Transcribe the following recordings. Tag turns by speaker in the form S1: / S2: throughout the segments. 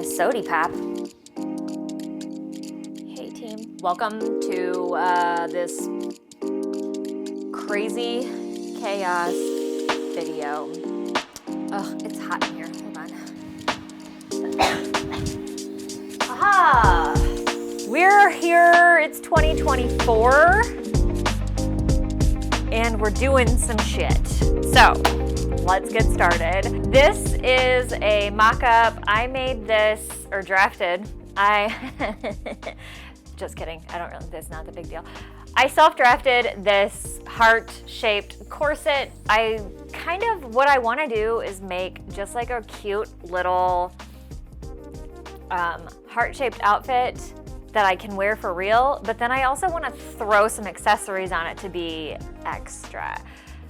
S1: sody pop. Hey team, welcome to this crazy chaos video. Ugh, it's hot in here, hold on. Aha! We're here, it's 2024, and we're doing some shit. So, let's get started. This is a mock-up. I made this, or drafted. Just kidding, that's not the big deal. I self-drafted this heart-shaped corset. What I wanna do is make just like a cute little heart-shaped outfit that I can wear for real, but then I also wanna throw some accessories on it to be extra.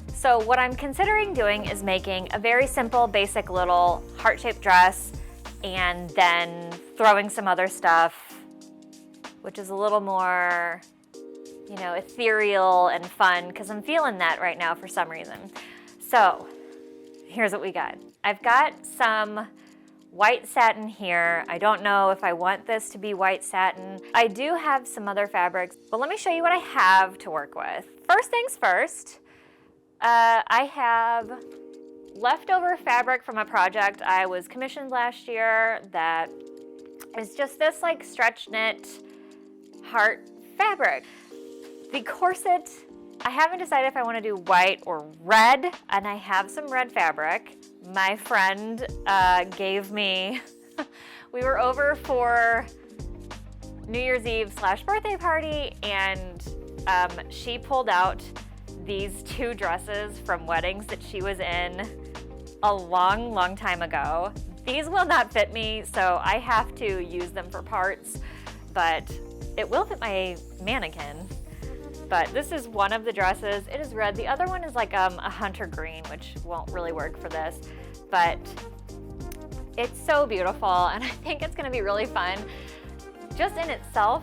S1: So what I'm considering doing is making a very simple, basic little heart-shaped dress and then throwing some other stuff, which is a little more, ethereal and fun, because I'm feeling that right now for some reason. So here's what we got. I've got some white satin here. I don't know if I want this to be white satin. I do have some other fabrics, but let me show you what I have to work with. First things first, I have leftover fabric from a project I was commissioned last year that is just this like stretch knit heart fabric. The corset, I haven't decided if I want to do white or red, and I have some red fabric. My friend gave me, we were over for New Year's Eve / birthday party, and she pulled out these two dresses from weddings that she was in a long time ago. These will not fit me, so I have to use them for parts, but it will fit my mannequin. But this is one of the dresses. It is red. The other one is like a hunter green, which won't really work for this, but it's so beautiful, and I think it's gonna be really fun. Just in itself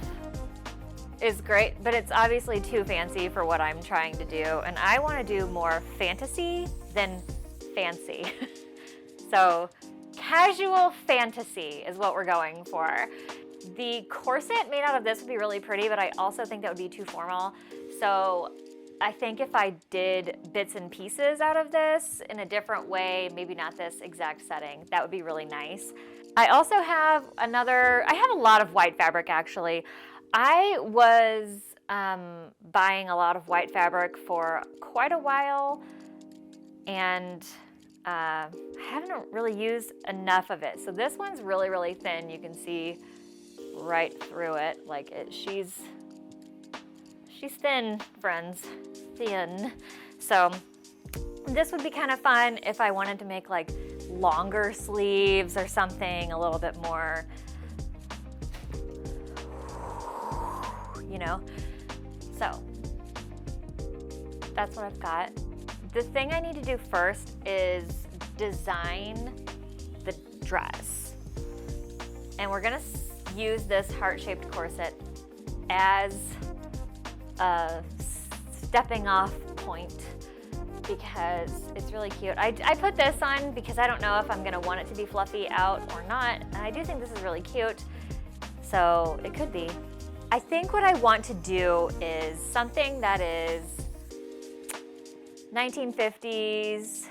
S1: is great, but it's obviously too fancy for what I'm trying to do, and I wanna do more fantasy than fancy. So casual fantasy is what we're going for. The corset made out of this would be really pretty, but I also think that would be too formal. So I think if I did bits and pieces out of this in a different way, maybe not this exact setting, that would be really nice. I also have I have a lot of white fabric actually. I was buying a lot of white fabric for quite a while, and I haven't really used enough of it. So this one's really thin. You can see right through it. She's thin, friends, thin. So this would be kind of fun if I wanted to make like longer sleeves or something, a little bit more, So that's what I've got. The thing I need to do first is design the dress. And we're gonna use this heart-shaped corset as a stepping off point because it's really cute. I put this on because I don't know if I'm gonna want it to be fluffy out or not, and I do think this is really cute, so it could be. I think what I want to do is something that is 1950s,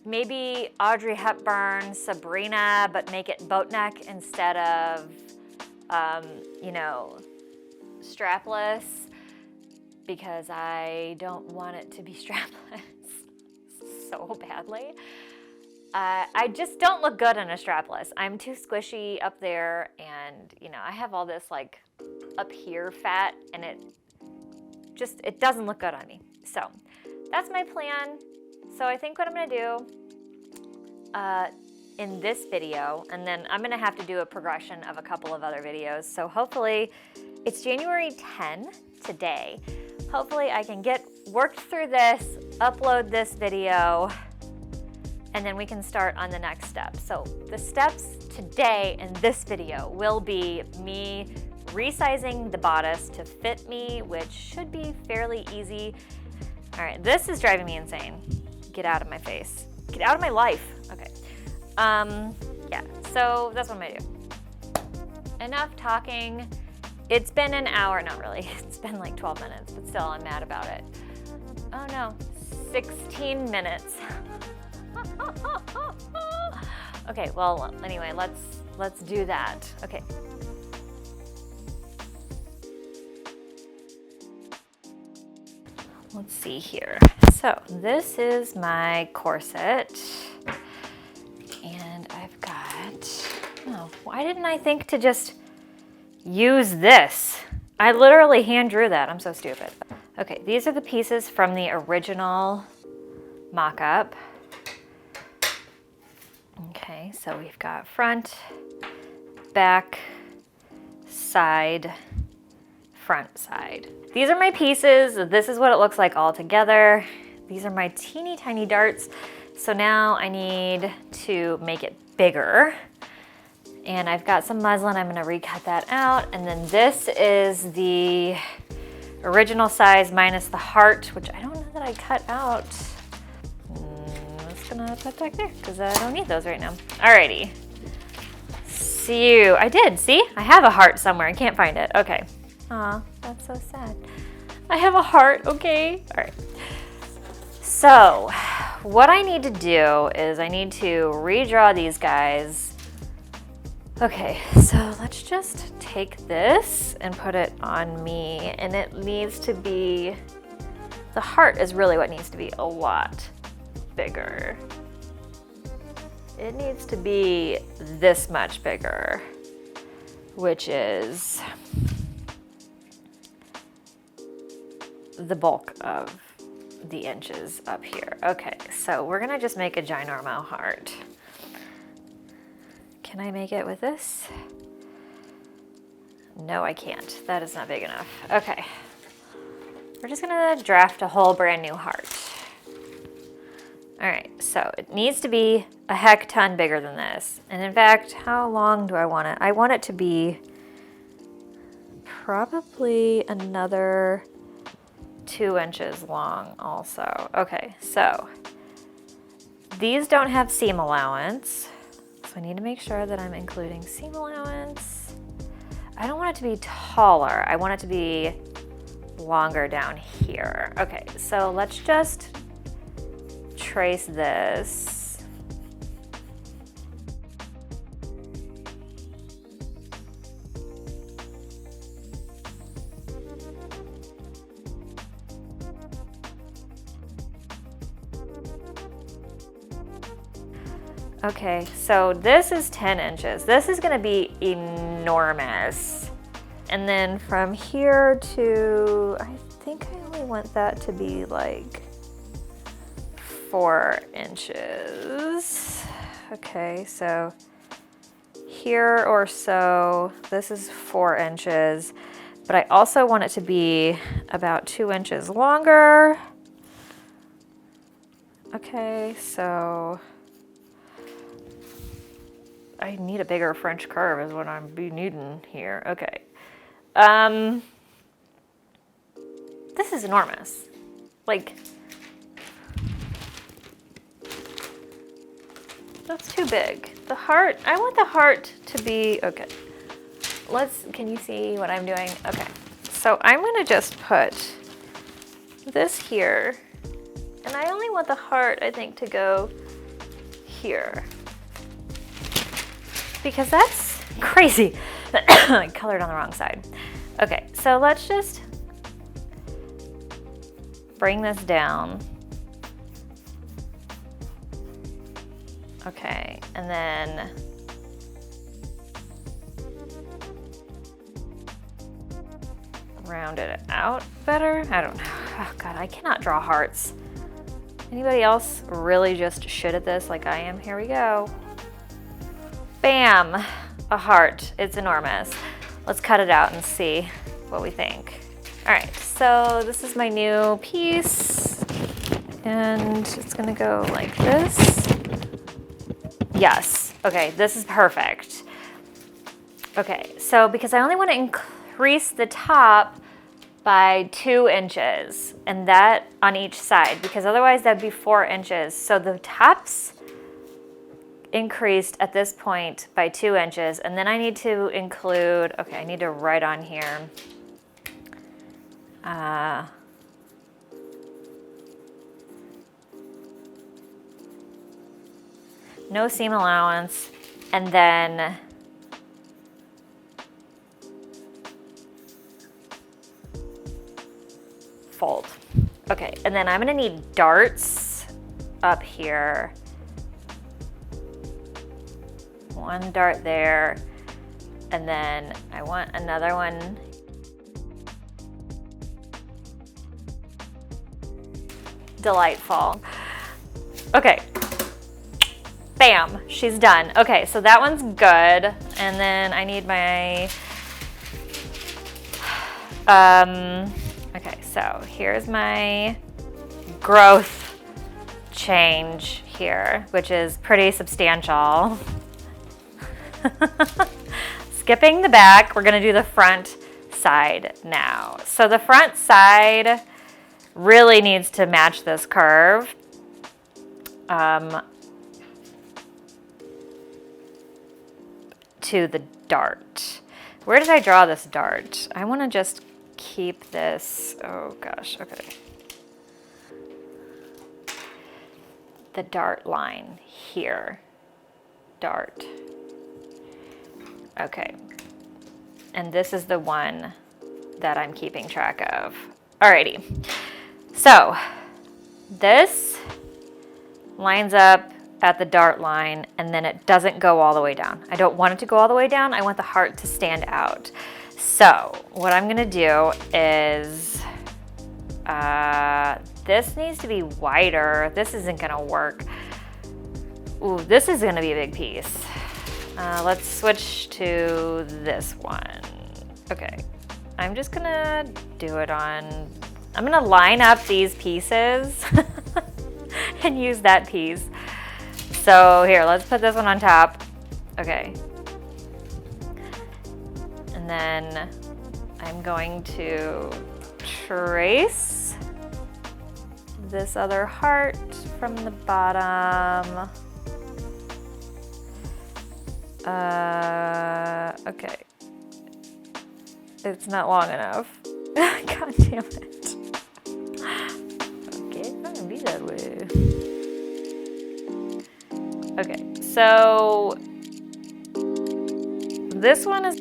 S1: maybe Audrey Hepburn, Sabrina, but make it boat neck instead of, strapless, because I don't want it to be strapless so badly. I just don't look good in a strapless. I'm too squishy up there, and I have all this like up here fat, and it doesn't look good on me. So that's my plan. So I think what I'm gonna do in this video, and then I'm gonna have to do a progression of a couple of other videos. So hopefully, it's January 10 today. Hopefully I can get worked through this, upload this video, and then we can start on the next step. So the steps today in this video will be me resizing the bodice to fit me, which should be fairly easy. All right, this is driving me insane. Get out of my face. Get out of my life. Okay. Yeah, so that's what I'm gonna do. Enough talking. It's been an hour, not really. It's been like 12 minutes, but still I'm mad about it. Oh no, 16 minutes. Okay, well, anyway, let's do that. Okay. Let's see here. So this is my corset, and I've got, oh, why didn't I think to just use this? I literally hand drew that. I'm so stupid. Okay, these are the pieces from the original mock-up. Okay, so we've got front, back, side, front side. These are my pieces. This is what it looks like all together. These are my teeny tiny darts. So now I need to make it bigger. And I've got some muslin. I'm gonna recut that out. And then this is the original size minus the heart, which I don't know that I cut out. I'm just gonna put back there because I don't need those right now. Alrighty. See you. I did, see? I have a heart somewhere. I can't find it. Okay. Aw, that's so sad. I have a heart, okay? All right. So, what I need to do is I need to redraw these guys. Okay, so let's just take this and put it on me, and it needs to be, the heart is really what needs to be a lot bigger. It needs to be this much bigger, which is the bulk of the inches up here. Okay, so we're gonna just make a ginormo heart. Can I make it with this? No, I can't. That is not big enough. Okay, we're just gonna draft a whole brand new heart. All right, so it needs to be a heck ton bigger than this. And in fact, how long do I want it? I want it to be probably another 2 inches long also. Okay, so these don't have seam allowance, so I need to make sure that I'm including seam allowance. I don't want it to be taller. I want it to be longer down here. Okay, so let's just trace this. Okay, so this is 10 inches. This is gonna be enormous. And then from here to, I think I only want that to be like 4 inches. Okay, so here or so, this is 4 inches, but I also want it to be about 2 inches longer. Okay, so I need a bigger French curve is what I'm be needing here. Okay. This is enormous. Like, that's too big. The heart, I want the heart to be, okay. Can you see what I'm doing? Okay. So I'm gonna just put this here, and I only want the heart, I think, to go here, because that's crazy. I colored on the wrong side. Okay, so let's just bring this down. Okay, and then round it out better. I don't know. Oh God, I cannot draw hearts. Anybody else really just shit at this like I am? Here we go. Bam, a heart. It's enormous. Let's cut it out and see what we think. All right, so this is my new piece, and it's gonna go like this. Yes, okay, this is perfect. Okay, so because I only want to increase the top by 2 inches, and that on each side, because otherwise that'd be 4 inches. So the tops increased at this point by 2 inches, and then I need to include, okay, I need to write on here, no seam allowance, and then fold. Okay, and then I'm gonna need darts up here. One dart there, and then I want another one. Delightful. Okay. Bam, she's done. Okay, so that one's good. And then I need my, okay, so here's my growth change here, which is pretty substantial. Skipping the back, we're gonna do the front side now. So the front side really needs to match this curve. To the dart. Where did I draw this dart? I want to just keep this, oh gosh, okay. The dart line here. Dart. Okay. And this is the one that I'm keeping track of. Alrighty. So this lines up at the dart line, and then it doesn't go all the way down. I don't want it to go all the way down. I want the heart to stand out. So what I'm gonna do is, this needs to be wider. This isn't gonna work. Ooh, this is gonna be a big piece. Let's switch to this one. Okay, I'm just gonna do it on, I'm gonna line up these pieces and use that piece. So here, let's put this one on top. Okay. And then I'm going to trace this other heart from the bottom. Okay. It's not long enough. God damn it. Okay, it's not gonna be that way. Okay, so this one is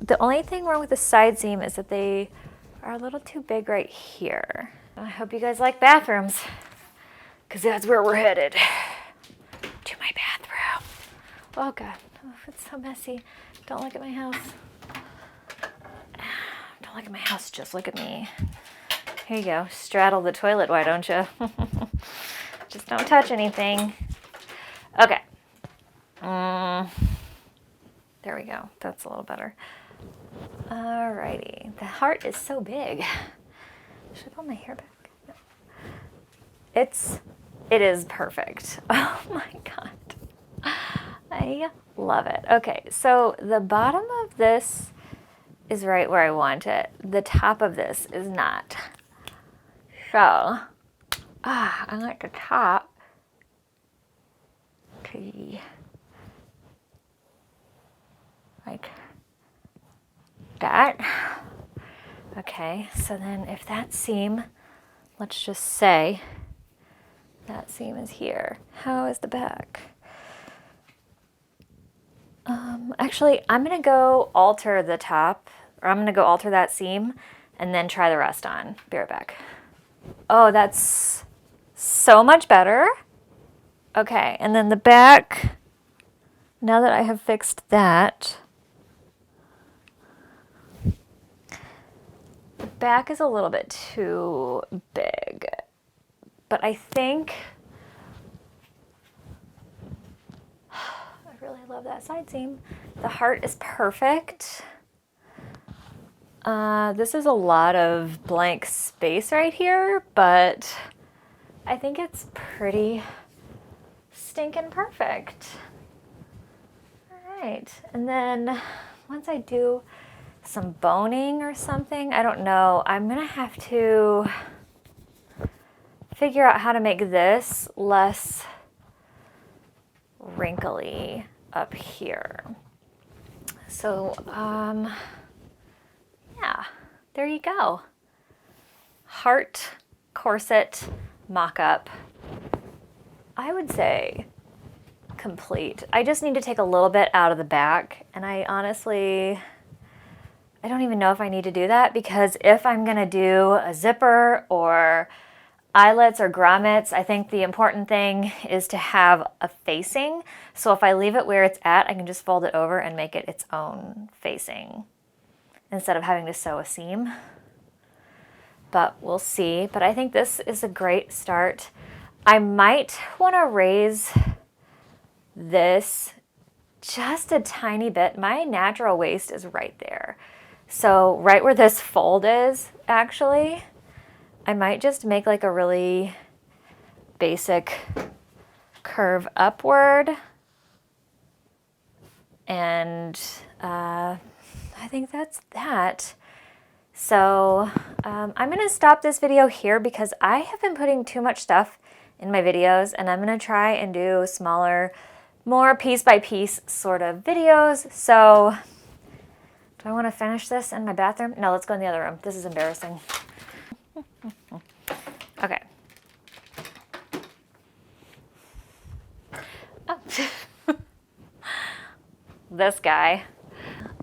S1: The only thing wrong with the side seam is that they are a little too big right here. I hope you guys like bathrooms, because that's where we're headed. To my bathroom. Oh God, oh, it's so messy. Don't look at my house. Don't look at my house, just look at me. Here you go, straddle the toilet, why don't you? Just don't touch anything. Okay. There we go, that's a little better. Alrighty, the heart is so big. Should I pull my hair back? No. It is perfect. Oh my God. I love it. Okay, so the bottom of this is right where I want it. The top of this is not. So, I like the top to be like that. Okay, so then if that seam, let's just say that seam is here. How is the back? Actually, I'm gonna go alter the top, or I'm gonna go alter that seam and then try the rest on. Be right back. Oh, that's so much better. Okay, and then the back, now that I have fixed that, the back is a little bit too big, but I think, I really love that side seam. The heart is perfect. This is a lot of blank space right here, but I think it's pretty stinking perfect. All right, and then once I do some boning or something, I don't know, I'm gonna have to figure out how to make this less wrinkly up here. So, yeah, there you go. Heart corset mock-up. I would say complete. I just need to take a little bit out of the back, and I don't even know if I need to do that, because if I'm gonna do a zipper or eyelets or grommets, I think the important thing is to have a facing. So if I leave it where it's at, I can just fold it over and make it its own facing instead of having to sew a seam. But we'll see. But I think this is a great start. I might want to raise this just a tiny bit. My natural waist is right there. So right where this fold is, actually, I might just make like a really basic curve upward. And I think that's that. So I'm going to stop this video here because I have been putting too much stuff in my videos, and I'm going to try and do smaller, more piece by piece sort of videos. So do I want to finish this in my bathroom? No, let's go in the other room. This is embarrassing. Okay. Oh. This guy.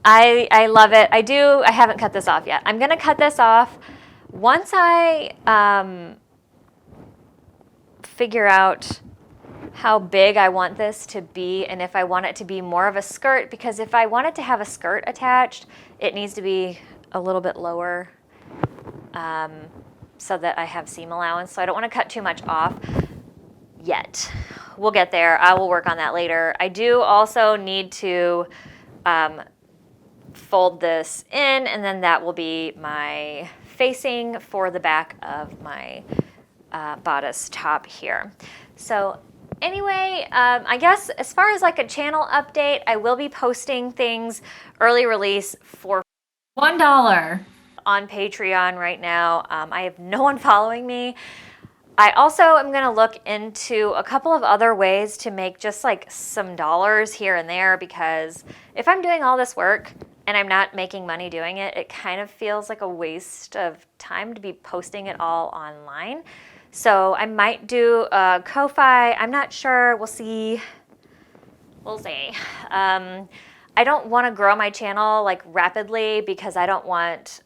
S1: I love it. I haven't cut this off yet. I'm going to cut this off once I figure out how big I want this to be and if I want it to be more of a skirt, because if I want it to have a skirt attached, it needs to be a little bit lower so that I have seam allowance. So I don't want to cut too much off yet. We'll get there. I will work on that later. I do also need to fold this in, and then that will be my facing for the back of my bodice top here. So anyway, I guess as far as like a channel update, I will be posting things early release for $1 on Patreon right now. I have no one following me. I also am going to look into a couple of other ways to make just like some dollars here and there, because if I'm doing all this work and I'm not making money doing it, it kind of feels like a waste of time to be posting it all online. So I might do a Ko-Fi. I'm not sure. We'll see. We'll see. I don't want to grow my channel like rapidly because I don't want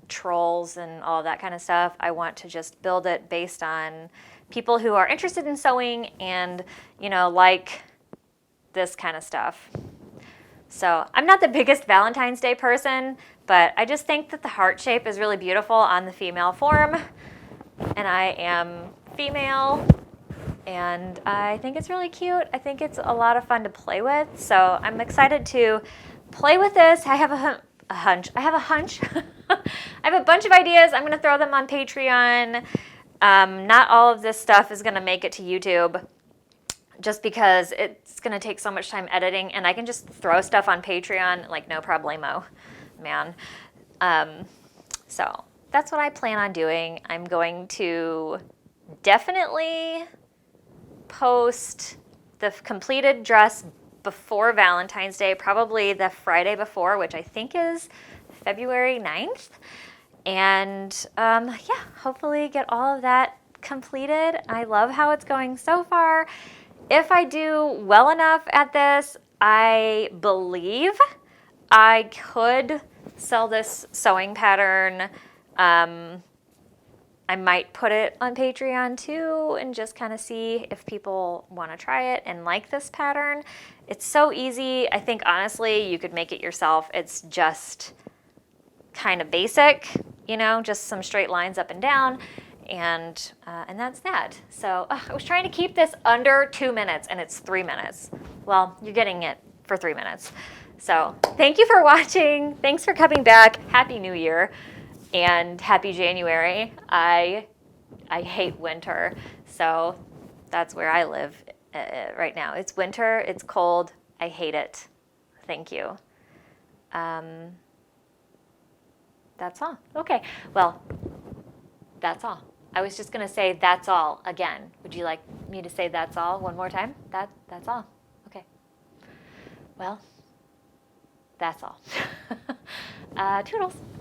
S1: trolls and all that kind of stuff. I want to just build it based on people who are interested in sewing and, you know, like this kind of stuff. So I'm not the biggest Valentine's Day person, but I just think that the heart shape is really beautiful on the female form. And I am female, and I think it's really cute. I think it's a lot of fun to play with. So I'm excited to play with this. I have a hunch. I have a hunch. I have a bunch of ideas. I'm going to throw them on Patreon. Not all of this stuff is going to make it to YouTube just because it's going to take so much time editing, and I can just throw stuff on Patreon like no problemo, man. So that's what I plan on doing. I'm going to definitely post the completed dress before Valentine's Day, probably the Friday before, which I think is February 9th. And yeah, hopefully get all of that completed. I love how it's going so far. If I do well enough at this, I believe I could sell this sewing pattern. I might put it on Patreon too and just kind of see if people want to try it and like this pattern. It's so easy. I think honestly you could make it yourself. It's just kind of basic, you know, just some straight lines up and down, and that's that. So I was trying to keep this under 2 minutes and it's 3 minutes. Well, you're getting it for 3 minutes. So thank you for watching. Thanks for coming back. Happy New Year. And happy January. I hate winter, so that's where I live right now. It's winter, it's cold, I hate it. Thank you. That's all. Okay, well, that's all. I was just gonna say that's all again. Would you like me to say that's all one more time? That's all. Okay. Well, that's all. Toodles.